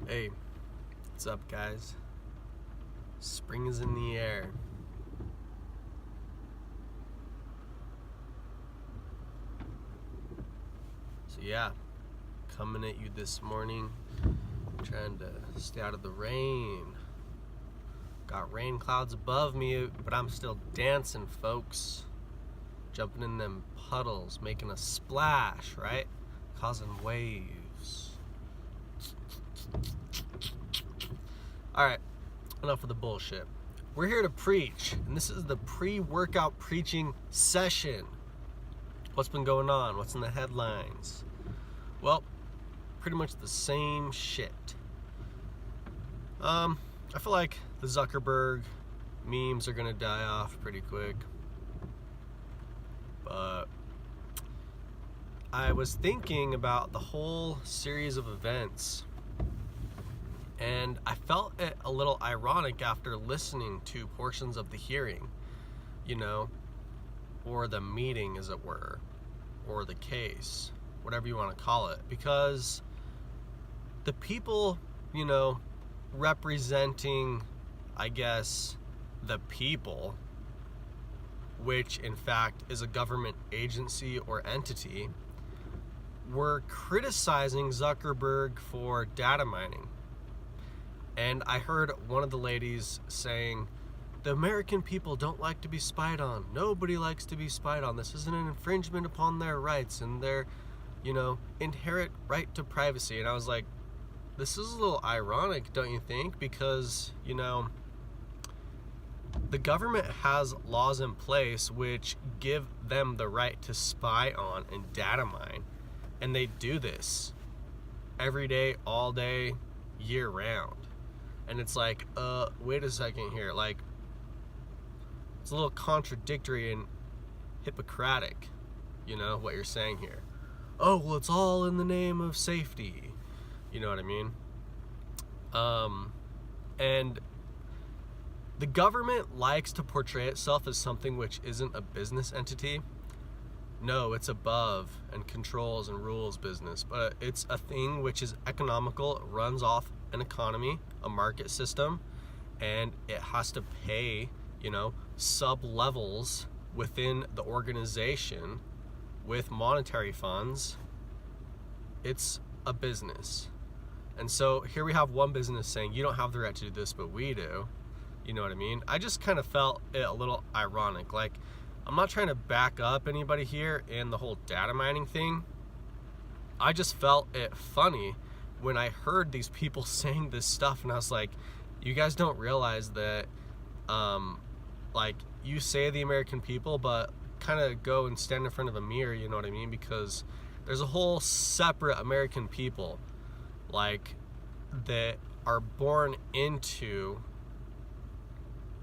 Hey, what's up, guys? Spring is in the air. So yeah, coming at you this morning, trying to stay out of the rain. Got rain clouds above me, but I'm still dancing, folks. Jumping in them puddles, making a splash, right? Causing waves. Alright, enough of the bullshit. We're here to preach, and this is the pre-workout preaching session. What's been going on? What's in the headlines? Well, pretty much the same shit. I feel like the Zuckerberg memes are gonna die off pretty quick. But I was thinking about the whole series of events, and I felt it a little ironic after listening to portions of the hearing, or the meeting, as it were, or the case, whatever you want to call it, because the people, representing, I guess, the people, which in fact is a government agency or entity, were criticizing Zuckerberg for data mining. And I heard one of the ladies saying, the American people don't like to be spied on. Nobody likes to be spied on. This isn't an infringement upon their rights and their, inherent right to privacy. And I was like, this is a little ironic, don't you think? Because, the government has laws in place which give them the right to spy on and data mine. And they do this every day, all day, year round. And it's like, wait a second here. Like, it's a little contradictory and Hippocratic, what you're saying here. Oh, well, it's all in the name of safety. You know what I mean? And the government likes to portray itself as something which isn't a business entity. No, it's above and controls and rules business, but it's a thing which is economical, it runs off an economy, a market system, and it has to pay, sub-levels within the organization with monetary funds. It's a business. And so here we have one business saying, you don't have the right to do this, but we do. You know what I mean? I just kind of felt it a little ironic. Like, I'm not trying to back up anybody here in the whole data mining thing. I just felt it funny when I heard these people saying this stuff, and I was like, you guys don't realize that, you say the American people, but kind of go and stand in front of a mirror, you know what I mean? Because there's a whole separate American people, that are born into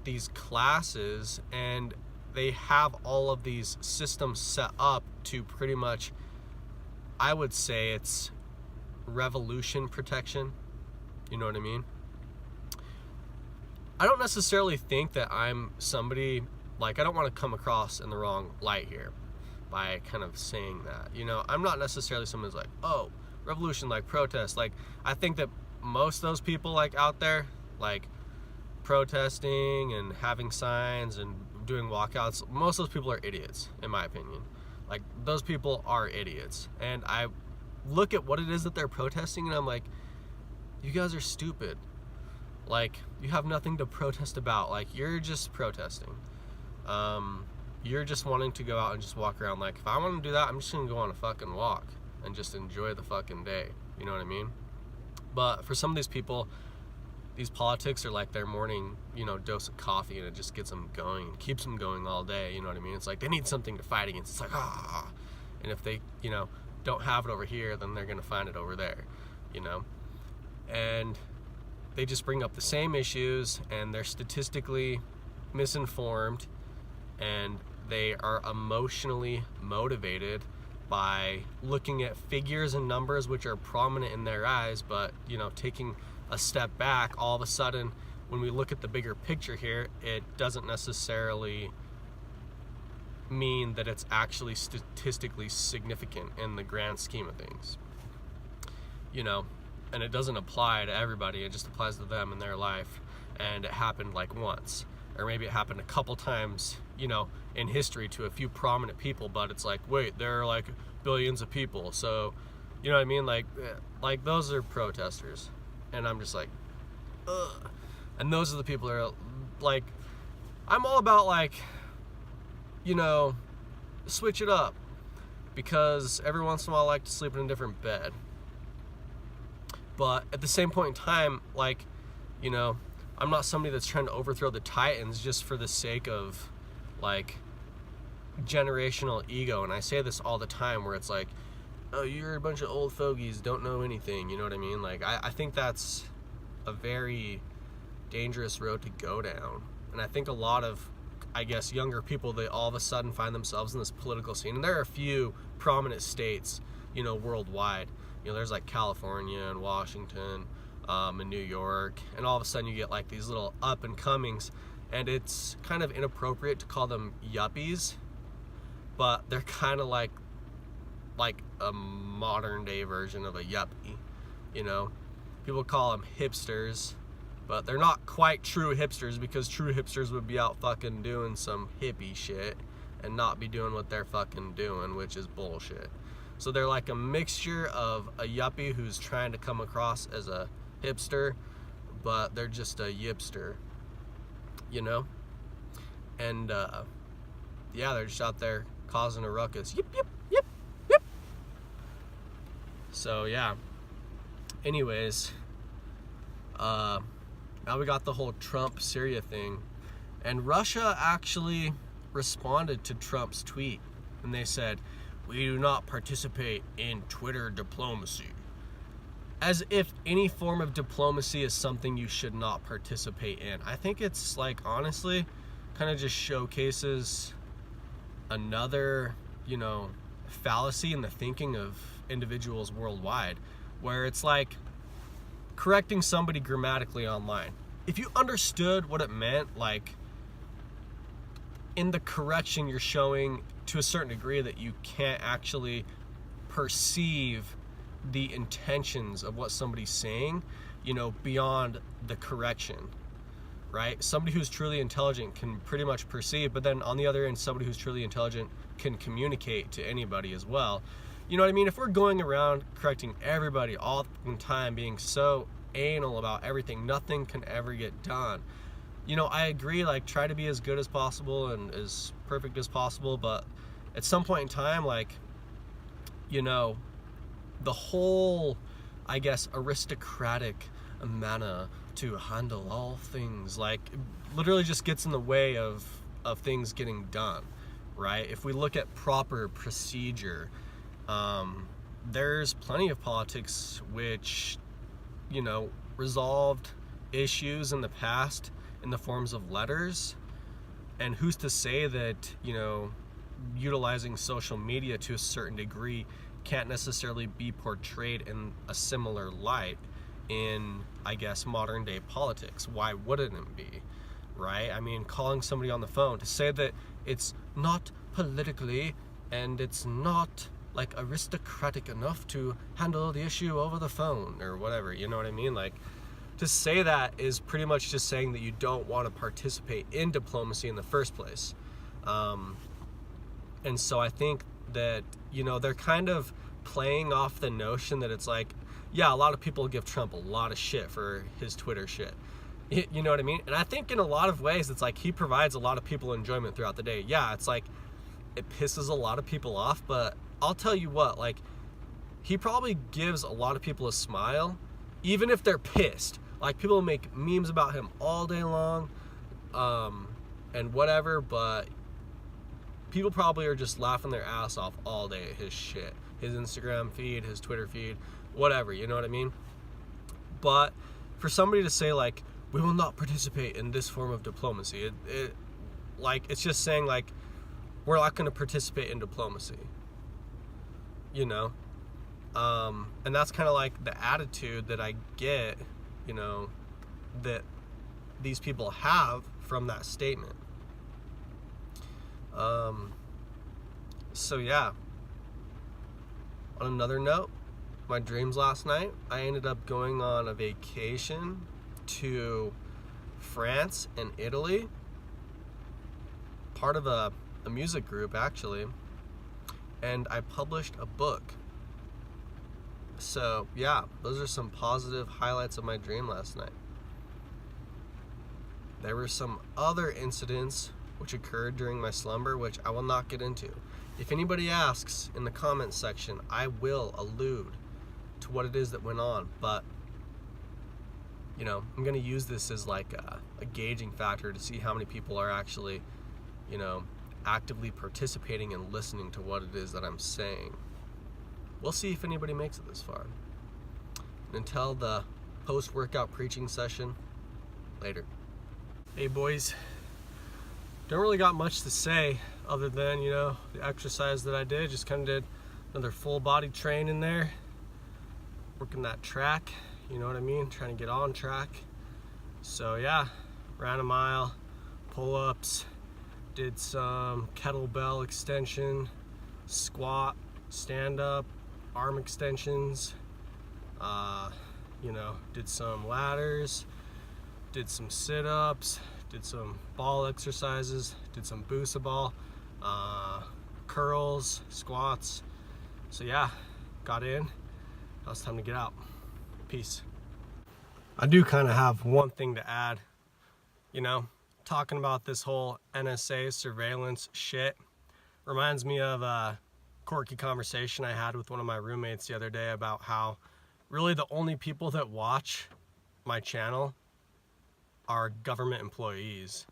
these classes, and they have all of these systems set up to pretty much, I would say it's revolution protection. You know what I mean? I don't necessarily think that I'm somebody, I don't want to come across in the wrong light here by kind of saying that. I'm not necessarily someone who's like, oh, revolution, protest. I think that most of those people out there, protesting and having signs and doing walkouts, most of those people are idiots, in my opinion. Those people are idiots. And I look at what it is that they're protesting, and I'm like, you guys are stupid. You have nothing to protest about. You're just protesting. You're just wanting to go out and just walk around. If I want to do that, I'm just gonna go on a fucking walk and just enjoy the fucking day. You know what I mean? But for some of these people, these politics are their morning, dose of coffee, and it just gets them going, keeps them going all day. You know what I mean? It's they need something to fight against. It's and if they, don't have it over here, then they're gonna find it over there, and they just bring up the same issues, and they're statistically misinformed, and they are emotionally motivated by looking at figures and numbers which are prominent in their eyes, but taking a step back, all of a sudden when we look at the bigger picture here, it doesn't necessarily mean that it's actually statistically significant in the grand scheme of things. and it doesn't apply to everybody. It just applies to them in their life, and it happened like once, or maybe it happened a couple times, you know, in history to a few prominent people. But it's like, wait, there are like billions of people, so you know what I mean? Like those are protesters, and I'm just like, ugh. And those are the people that are like, I'm all about like, you know, switch it up, because every once in a while I like to sleep in a different bed. But at the same point in time, like, you know, I'm not somebody that's trying to overthrow the Titans just for the sake of like generational ego. And I say this all the time, where it's like, oh, you're a bunch of old fogies, don't know anything, you know what I mean? Like, I think that's a very dangerous road to go down. And I think a lot of, I guess, younger people, they all of a sudden find themselves in this political scene. And there are a few prominent states, you know, worldwide. You know, there's like California and Washington, and New York, and all of a sudden you get like these little up and comings, and it's kind of inappropriate to call them yuppies, but they're kind of like a modern day version of a yuppie, you know. People call them hipsters, but they're not quite true hipsters, because true hipsters would be out fucking doing some hippie shit and not be doing what they're fucking doing, which is bullshit. So they're like a mixture of a yuppie who's trying to come across as a hipster, but they're just a yipster, you know? And yeah, they're just out there causing a ruckus. Yip, yip, yip, yip. So yeah. Anyways, now we got the whole Trump-Syria thing. And Russia actually responded to Trump's tweet, and they said, "We do not participate in Twitter diplomacy." As if any form of diplomacy is something you should not participate in. I think it's like, honestly, kind of just showcases another, you know, fallacy in the thinking of individuals worldwide, where it's like correcting somebody grammatically online. If you understood what it meant, like, in the correction you're showing to a certain degree that you can't actually perceive the intentions of what somebody's saying, you know, beyond the correction, right? Somebody who's truly intelligent can pretty much perceive, but then on the other end, somebody who's truly intelligent can communicate to anybody as well. You know what I mean? If we're going around correcting everybody all the time, being so anal about everything, nothing can ever get done. You know, I agree, like, try to be as good as possible and as perfect as possible, but at some point in time, like, you know, the whole, I guess, aristocratic manner to handle all things, like, literally just gets in the way of things getting done, right? If we look at proper procedure, there's plenty of politics which, you know, resolved issues in the past in the forms of letters, and who's to say that, you know, utilizing social media to a certain degree can't necessarily be portrayed in a similar light in, I guess, modern day politics. Why wouldn't it be, right? I mean, calling somebody on the phone, to say that it's not politically and it's not like aristocratic enough to handle the issue over the phone or whatever, you know what I mean? Like, to say that is pretty much just saying that you don't want to participate in diplomacy in the first place. And so I think that, you know, they're kind of playing off the notion that it's like, yeah, a lot of people give Trump a lot of shit for his Twitter shit. You know what I mean? And I think in a lot of ways, it's like he provides a lot of people enjoyment throughout the day. Yeah, it's like, it pisses a lot of people off, but I'll tell you what, like, he probably gives a lot of people a smile, even if they're pissed. Like, people make memes about him all day long, and whatever, but people probably are just laughing their ass off all day at his shit. His Instagram feed, his Twitter feed, whatever, you know what I mean? But for somebody to say, like, we will not participate in this form of diplomacy, it's just saying, like, we're not going to participate in diplomacy, you know? And that's kind of like the attitude that I get, you know, that these people have from that statement. So yeah, on another note, my dreams last night. I ended up going on a vacation to France and Italy, part of a music group actually, and I published a book. So yeah, those are some positive highlights of my dream last night. There were some other incidents which occurred during my slumber, which I will not get into. If anybody asks in the comments section, I will allude to what it is that went on, but you know, I'm gonna use this as like a gauging factor to see how many people are actually, you know, actively participating and listening to what it is that I'm saying. We'll see if anybody makes it this far. And until the post-workout preaching session, later. Hey boys, don't really got much to say other than, you know, the exercise that I did. Just kind of did another full body train in there, working that track, you know what I mean, trying to get on track. So yeah, ran a mile, pull-ups, did some kettlebell extension, squat, stand-up, arm extensions, you know, did some ladders, did some sit-ups, did some ball exercises, did some boost ball, curls, squats. So yeah, got in. Now it's time to get out. Peace. I do kind of have one thing to add, you know, talking about this whole NSA surveillance shit reminds me of a quirky conversation I had with one of my roommates the other day about how really the only people that watch my channel are government employees.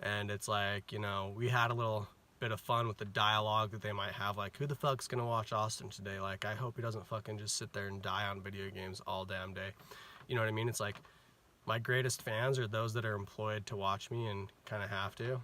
And it's like, you know, we had a little bit of fun with the dialogue that they might have, like, who the fuck's gonna watch Austin today? Like, I hope he doesn't fucking just sit there and die on video games all damn day. You know what I mean? It's like, my greatest fans are those that are employed to watch me and kind of have to.